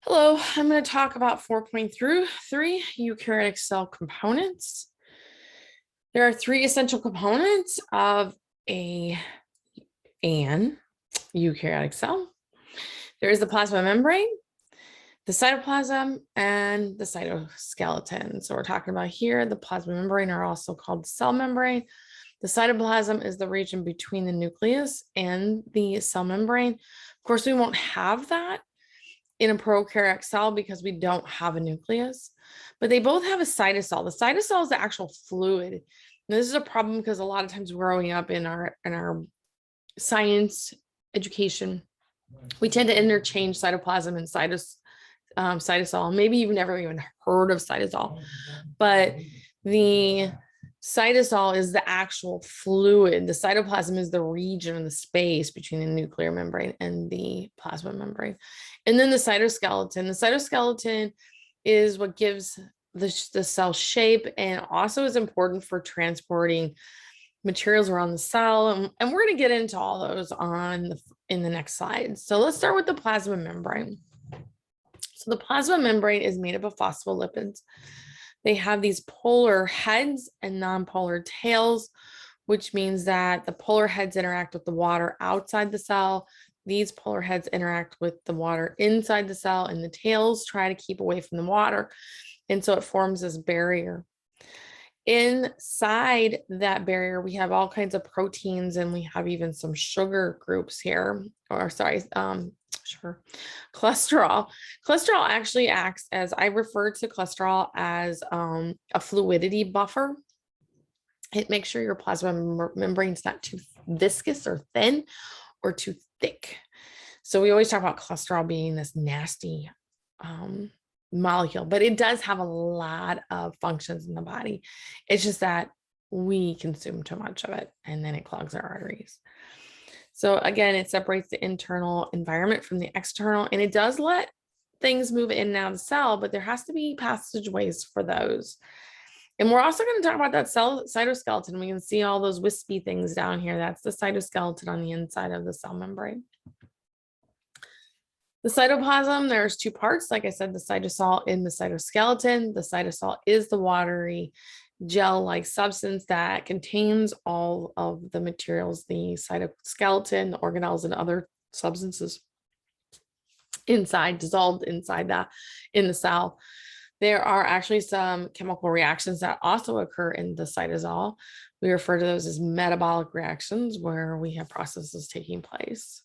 Hello, I'm going to talk about 4.3 eukaryotic cell components. There are three essential components of an eukaryotic cell. There is the plasma membrane, the cytoplasm, and the cytoskeleton. So we're talking about here, the plasma membrane are also called cell membrane. The cytoplasm is the region between the nucleus and the cell membrane. Of course, we won't have that in a prokaryotic cell because we don't have a nucleus, but they both have a cytosol. The cytosol is the actual fluid. And this is a problem because a lot of times growing up in our science education, we tend to interchange cytoplasm and cytosol. Maybe you've never even heard of cytosol, but the cytosol is the actual fluid. The cytoplasm is the region and the space between the nuclear membrane and the plasma membrane. And then the cytoskeleton is what gives the cell shape and also is important for transporting materials around the cell. And we're going to get into all those in the next slide. So let's start with the plasma membrane. So the plasma membrane is made up of phospholipids. They have these polar heads and non-polar tails, which means that the polar heads interact with the water outside the cell. These polar heads interact with the water inside the cell, and the tails try to keep away from the water. And so it forms this barrier. Inside that barrier, we have all kinds of proteins, and we have even some sugar groups here, or sorry, sure. Cholesterol. Cholesterol actually acts as, I refer to cholesterol as a fluidity buffer. It makes sure your plasma membrane is not too viscous or thin or too thick. So we always talk about cholesterol being this nasty molecule, but it does have a lot of functions in the body. It's just that we consume too much of it and then it clogs our arteries. So again, it separates the internal environment from the external, and it does let things move in and out of the cell, but there has to be passageways for those. And we're also going to talk about that cell cytoskeleton. We can see all those wispy things down here. That's the cytoskeleton on the inside of the cell membrane. The cytoplasm, there's two parts. Like I said, the cytosol and the cytoskeleton. The cytosol is the watery gel-like substance that contains all of the materials, the cytoskeleton, the organelles, and other substances inside, dissolved inside that in the cell. There are actually some chemical reactions that also occur in the cytosol. We refer to those as metabolic reactions, where we have processes taking place.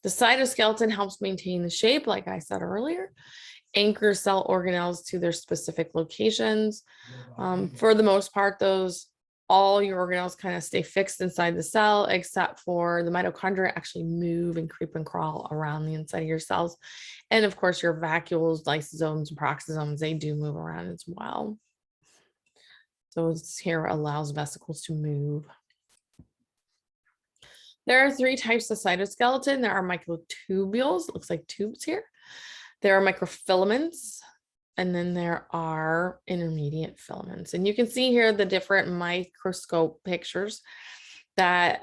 The cytoskeleton helps maintain the shape, like I said earlier, anchor cell organelles to their specific locations. For the most part, all your organelles kind of stay fixed inside the cell, except for the mitochondria actually move and creep and crawl around the inside of your cells. And of course, your vacuoles, lysosomes, and peroxisomes, they do move around as well. So this here allows vesicles to move. There are three types of cytoskeleton. There are microtubules, looks like tubes here. There are microfilaments, and then there are intermediate filaments. And you can see here the different microscope pictures that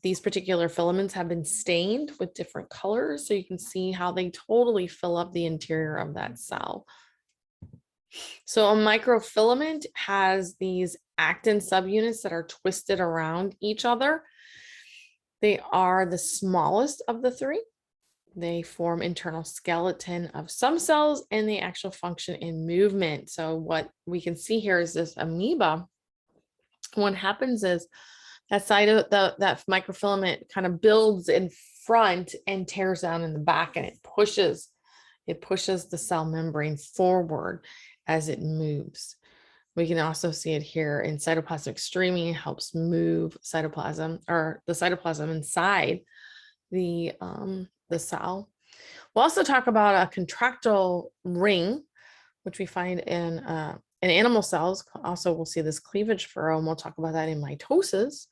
these particular filaments have been stained with different colors. So you can see how they totally fill up the interior of that cell. So a microfilament has these actin subunits that are twisted around each other. They are the smallest of the three. They form internal skeleton of some cells, and they actually function in movement. So what we can see here is this amoeba. What happens is that side of that microfilament kind of builds in front and tears down in the back, and it pushes the cell membrane forward as it moves. We can also see it here in cytoplasmic streaming. It helps move cytoplasm, or the cytoplasm inside the cell. We'll also talk about a contractile ring, which we find in animal cells. Also, we'll see this cleavage furrow, and we'll talk about that in mitosis.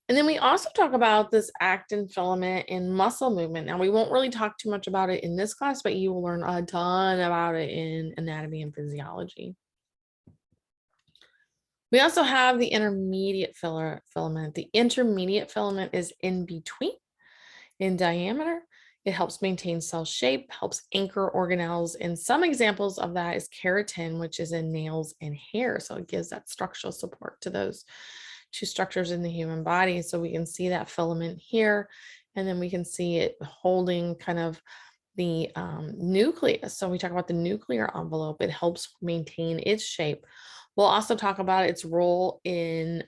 And then we also talk about this actin filament in muscle movement. Now, we won't really talk too much about it in this class, but you will learn a ton about it in anatomy and physiology. We also have the intermediate filament. The intermediate filament is in between in diameter. It helps maintain cell shape, helps anchor organelles. And some examples of that is keratin, which is in nails and hair. So it gives that structural support to those two structures in the human body. So we can see that filament here, and then we can see it holding kind of the nucleus. So we talk about the nuclear envelope. It helps maintain its shape. We'll also talk about its role in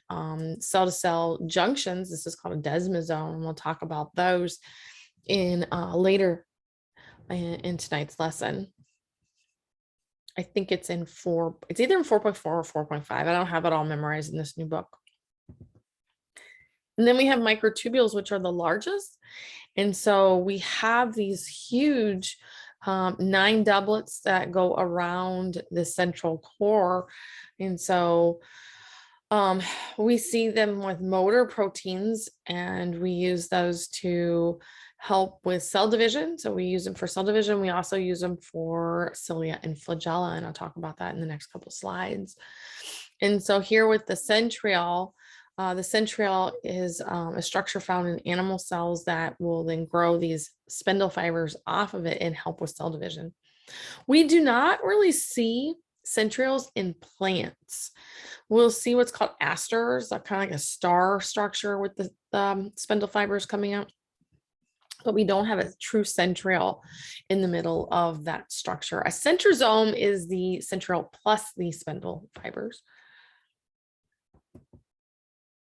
cell-to-cell junctions. This is called a desmosome, and we'll talk about those in later in tonight's lesson. I think it's in it's either in 4.4 or 4.5. I don't have it all memorized in this new book. And then we have microtubules, which are the largest. And so we have these huge 9 doublets that go around the central core. And so we see them with motor proteins, and we use those to help with cell division. So we use them for cell division. We also use them for cilia and flagella, and I'll talk about that in the next couple slides. And so here with the centriole is a structure found in animal cells that will then grow these spindle fibers off of it and help with cell division. We do not really see centrioles in plants. We'll see what's called asters, kind of like a star structure with the spindle fibers coming out. But we don't have a true centriole in the middle of that structure. A centrosome is the centriole plus the spindle fibers.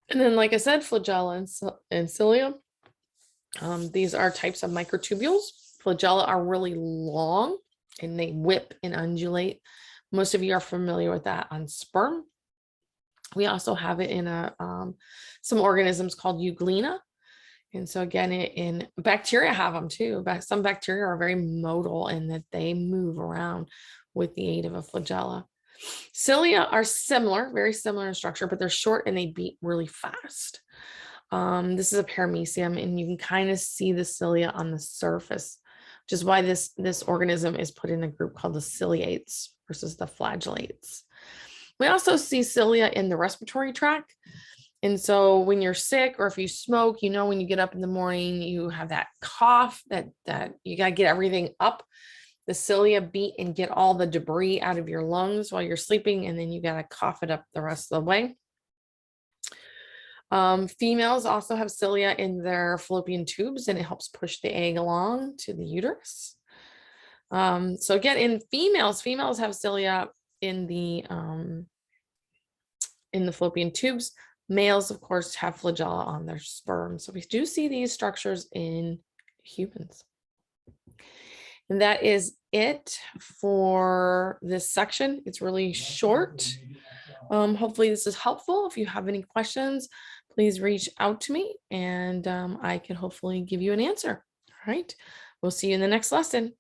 And then, like I said, flagella and cilia. These are types of microtubules. Flagella are really long and they whip and undulate. Most of you are familiar with that on sperm. We also have it in some organisms called euglena. And so again, in bacteria have them too, but some bacteria are very modal in that they move around with the aid of a flagella. Cilia are similar, very similar in structure, but they're short and they beat really fast. This is a paramecium, and you can kind of see the cilia on the surface, which is why this organism is put in a group called the ciliates versus the flagellates. We also see cilia in the respiratory tract. And so when you're sick or if you smoke, you know, when you get up in the morning, you have that cough that you got to get everything up. The cilia beat and get all the debris out of your lungs while you're sleeping, and then you got to cough it up the rest of the way. Females also have cilia in their fallopian tubes, and it helps push the egg along to the uterus. So again, in females have cilia in the fallopian tubes. Males, of course, have flagella on their sperm. So we do see these structures in humans. And that is it for this section. It's really short. Hopefully this is helpful. If you have any questions, please reach out to me and I can hopefully give you an answer. All right. We'll see you in the next lesson.